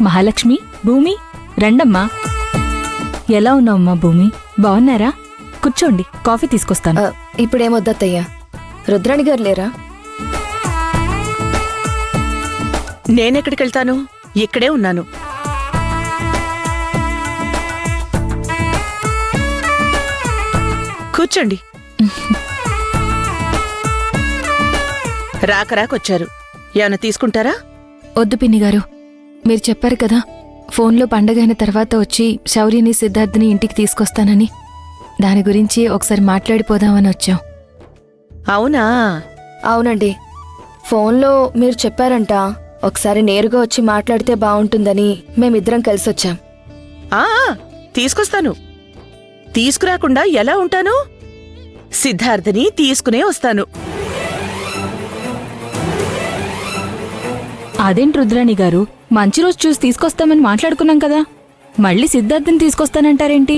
మహాలక్ష్మి, భూమి, రండమ్మా. ఎలా ఉన్నావమ్మా భూమి? బాగున్నారా? కూర్చోండి, కాఫీ తీసుకొస్తాను. ఇప్పుడేమొద్దత్తయ్యా, రుద్రాణి గారు లేరా? నేనెక్కడికెళ్తాను, ఇక్కడే ఉన్నాను. కూర్చోండి. రాకరాకొచ్చారు, ఏమన్నా తీసుకుంటారా? వద్దు పిన్నిగారు, మీరు చెప్పారు కదా ఫోన్లో పండగైన తర్వాత వచ్చి శౌర్యని సిద్ధార్థని ఇంటికి తీసుకొస్తానని. దాని గురించి ఒకసారి మాట్లాడిపోదామని వచ్చాం. అవునా? అవునండి, ఫోన్లో మీరు చెప్పారంట, ఒకసారి నేరుగా వచ్చి మాట్లాడితే బావుంటుందని మేమిద్దరం కలిసొచ్చాం. ఆ తీసుకొస్తాను. తీసుకురాకుండా ఎలా ఉంటాను? సిద్ధార్థని తీసుకునే వస్తాను. అదేంటి రుద్రాణి గారు, మంచి రోజు చూసి తీసుకొస్తామని మాట్లాడుకున్నాం కదా, మళ్ళీ సిద్ధార్థని తీసుకొస్తానంటారేంటి?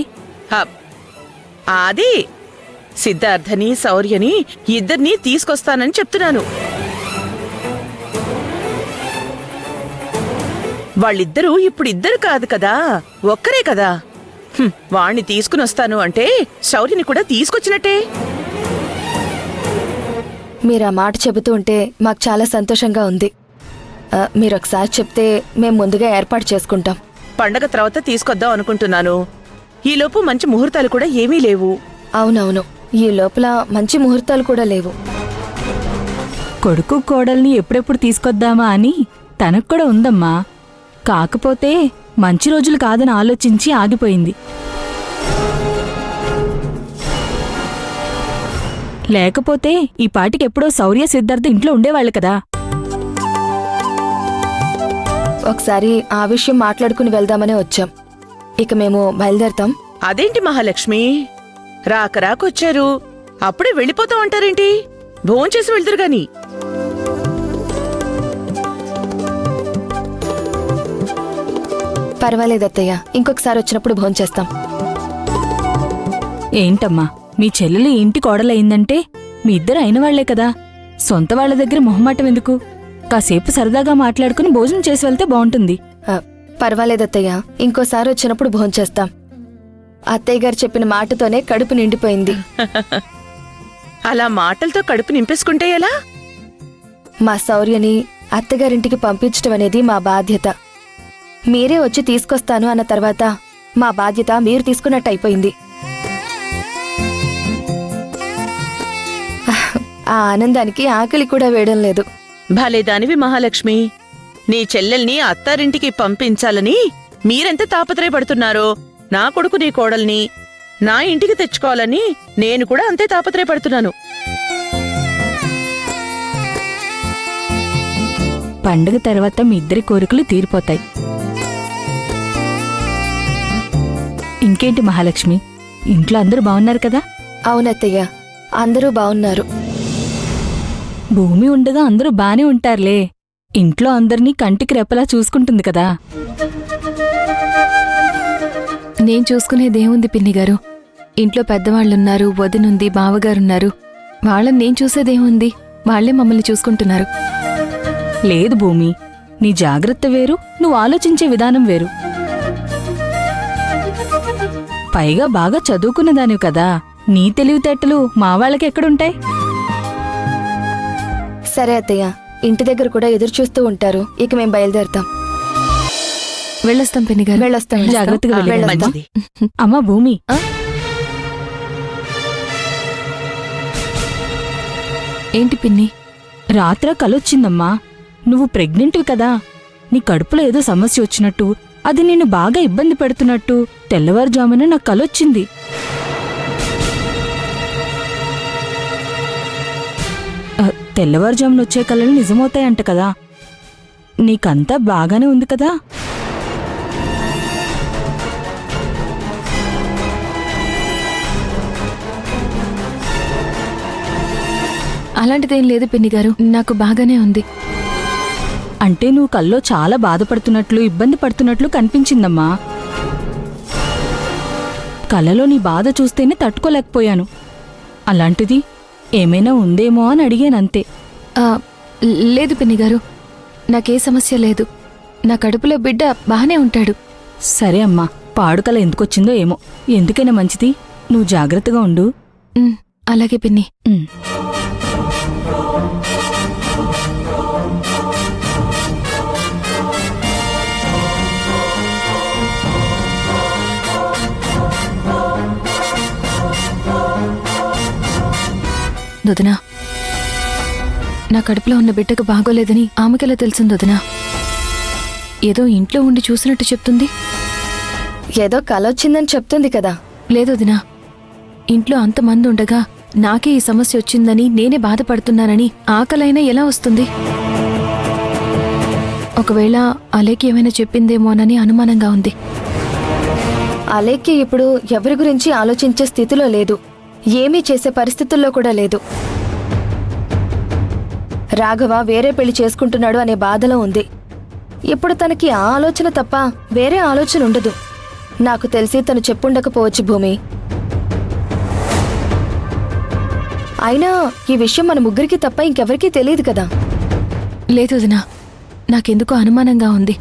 అది సిద్ధార్థని శౌర్యని ఇద్దరినీ తీసుకొస్తానని చెప్తున్నాను. వాళ్ళిద్దరూ ఇప్పుడిద్దరు కాదు కదా, ఒక్కరే కదా. వాణ్ణి తీసుకుని వస్తాను అంటే శౌర్యని కూడా తీసుకొచ్చినట్టే. మీరా మాట చెబుతూ ఉంటే మాకు చాలా సంతోషంగా ఉంది. మీరొకసారి చెప్తే మేం ముందుగా ఏర్పాటు చేసుకుంటాం. పండగ తర్వాత తీసుకొద్దాం అనుకుంటున్నాను. ఈలోపు మంచి ముహూర్తాలు కూడా ఏమీ లేవు. అవునవును, ఈ లోపల మంచి ముహూర్తాలు కూడా లేవు. కొడుకు కోడల్ని ఎప్పుడెప్పుడు తీసుకొద్దామా అని తనకు కూడా ఉందమ్మా. కాకపోతే మంచి రోజులు కాదని ఆలోచించి ఆగిపోయింది. లేకపోతే ఈ పాటికెప్పుడో శౌర్య సిద్ధార్థ ఇంట్లో ఉండేవాళ్ళు కదా. ఒకసారి ఆ విషయం మాట్లాడుకుని వెళ్దామనే వచ్చాం. ఇక మేము బయలుదేరతాం. అదేంటి మహాలక్ష్మి, రాకరాకొచ్చారు, అప్పుడే వెళ్ళిపోతాం అంటారేంటి? భోంచేసి వెళ్తురు గాని. పర్వాలేదత్తయ్య, ఇంకొకసారి వచ్చినప్పుడు భోంచేస్తాం. ఏంటమ్మా, మీ చెల్లెలు ఇంటి కోడలయిందంటే మీ ఇద్దరు అయినవాళ్లే కదా, సొంత వాళ్ల దగ్గర మొహమాటం ఎందుకు? కాసేపు సరదాగా మాట్లాడుకుని భోజనం చేసి వెళ్తే బావుంటుంది. పర్వాలేదత్తయ్య, ఇంకోసారి వచ్చినప్పుడు భోంచేస్తాం. అత్తయ్య గారు చెప్పిన మాటతోనే కడుపు నిండిపోయింది. అలా మాటలతో కడుపు నింపేసుకుంటే ఎలా? మా శౌర్యని అత్తగారింటికి పంపించటం అనేది మా బాధ్యత. మీరే వచ్చి తీసుకొస్తాను అన్న తర్వాత మా బాధ్యత మీరు తీసుకున్నట్టు అయిపోయింది. ఆ ఆనందానికి ఆకలి కూడా వేయడం లేదు. భలేదానివి మహాలక్ష్మి, నీ చెల్లెల్ని అత్తారింటికి పంపించాలని మీరెంత తాపత్రయపడుతున్నారో, నా కొడుకు నీ కోడల్ని నా ఇంటికి తెచ్చుకోవాలని నేను కూడా అంతే తాపత్రయపడుతున్నాను. పండుగ తర్వాత మీ ఇద్దరి కోరికలు తీరిపోతాయి. ఇంకేంటి మహాలక్ష్మి, ఇంట్లో అందరూ బాగున్నారు కదా? అవునత్తయ్య, అందరూ బావున్నారు. భూమి ఉండగా అందరూ బానే ఉంటారులే. ఇంట్లో అందరినీ కంటికి రెప్పలా చూసుకుంటుంది కదా. నేను చూసుకునేదేముంది పిన్నిగారు, ఇంట్లో పెద్దవాళ్లున్నారు, వదినుంది, బావగారున్నారు. వాళ్ళని నేను చూసేదేముంది, వాళ్లే మమ్మల్ని చూసుకుంటున్నారు. లేదు భూమి, నీ జాగ్రత్త వేరు, నువ్వు ఆలోచించే విధానం వేరు. పైగా బాగా చదువుకున్నదానివి కదా, నీ తెలివితేటలు మా వాళ్ళకెక్కడుంటాయి? సరే అత్తయ్య, ఇంటి దగ్గర కూడా ఎదురు చూస్తూ ఉంటారు. ఇక మేం బయలుదేరుతాం. వెళ్ళొస్తాం పిన్నిగారు. వెళ్ళొస్తాం. జాగ్రత్తగా వెళ్ళి వెళ్ళొస్తాం. మంచిది. అమ్మా భూమి, ఏంటి పిన్ని? రాత్ర కలొచ్చిందమ్మా. నువ్వు ప్రెగ్నెంట్వి కదా, నీ కడుపులో ఏదో సమస్య వచ్చినట్టు, అది నిన్ను బాగా ఇబ్బంది పెడుతున్నట్టు తెల్లవారుజామున నాకు కలొచ్చింది. తెల్లవారుజామున వచ్చే కళలు నిజమవుతాయంట కదా. నీకంతా బాగానే ఉంది కదా? అలాంటిదేం లేదు పిన్నిగారు, నాకు బాగానే ఉంది. అంటే నువ్వు కల్లో చాలా బాధపడుతున్నట్లు, ఇబ్బంది పడుతున్నట్లు కనిపించిందమ్మా. కలలో నీ బాధ చూస్తేనే తట్టుకోలేకపోయాను. అలాంటిది ఏమైనా ఉందేమో అని అడిగానంతే. లేదు పిన్నిగారు, నాకే సమస్య లేదు. నా కడుపులో బిడ్డ బానే ఉంటాడు. సరే అమ్మా, పాడుకల ఎందుకొచ్చిందో ఏమో. ఎందుకైనా మంచిది, నువ్వు జాగ్రత్తగా ఉండు. అలాగే పిన్ని. ఉమ్. వదినా, నా కడుపులో ఉన్న బిడ్డకు బాగోలేదని ఆమెకెలా తెలిసింది వదినా? ఏదో ఇంట్లో ఉండి చూసినట్టు చెప్తుంది. ఏదో కలొచ్చిందని చెప్తుంది కదా. లేదు వదినా, ఇంట్లో అంతమంది ఉండగా నాకే ఈ సమస్య వచ్చిందని నేనే బాధపడుతున్నానని ఆకలైనా ఎలా వస్తుంది? ఒకవేళ అలేకి ఏమైనా చెప్పిందేమోనని అనుమానంగా ఉంది. అలేఖ్య ఇప్పుడు ఎవరి గురించి ఆలోచించే స్థితిలో లేదు, ఏమీ చేసే పరిస్థితుల్లో కూడా లేదు. రాఘవ వేరే పెళ్లి చేసుకుంటున్నాడు అనే బాధలో ఉంది. ఇప్పుడు తనకి ఆ ఆలోచన తప్ప వేరే ఆలోచన ఉండదు. నాకు తెలిసి తను చెప్పుండకపోవచ్చు భూమి. అయినా ఈ విషయం మన ముగ్గురికి తప్ప ఇంకెవరికీ తెలియదు కదా. లేదు వదినా, నాకెందుకో అనుమానంగా ఉంది.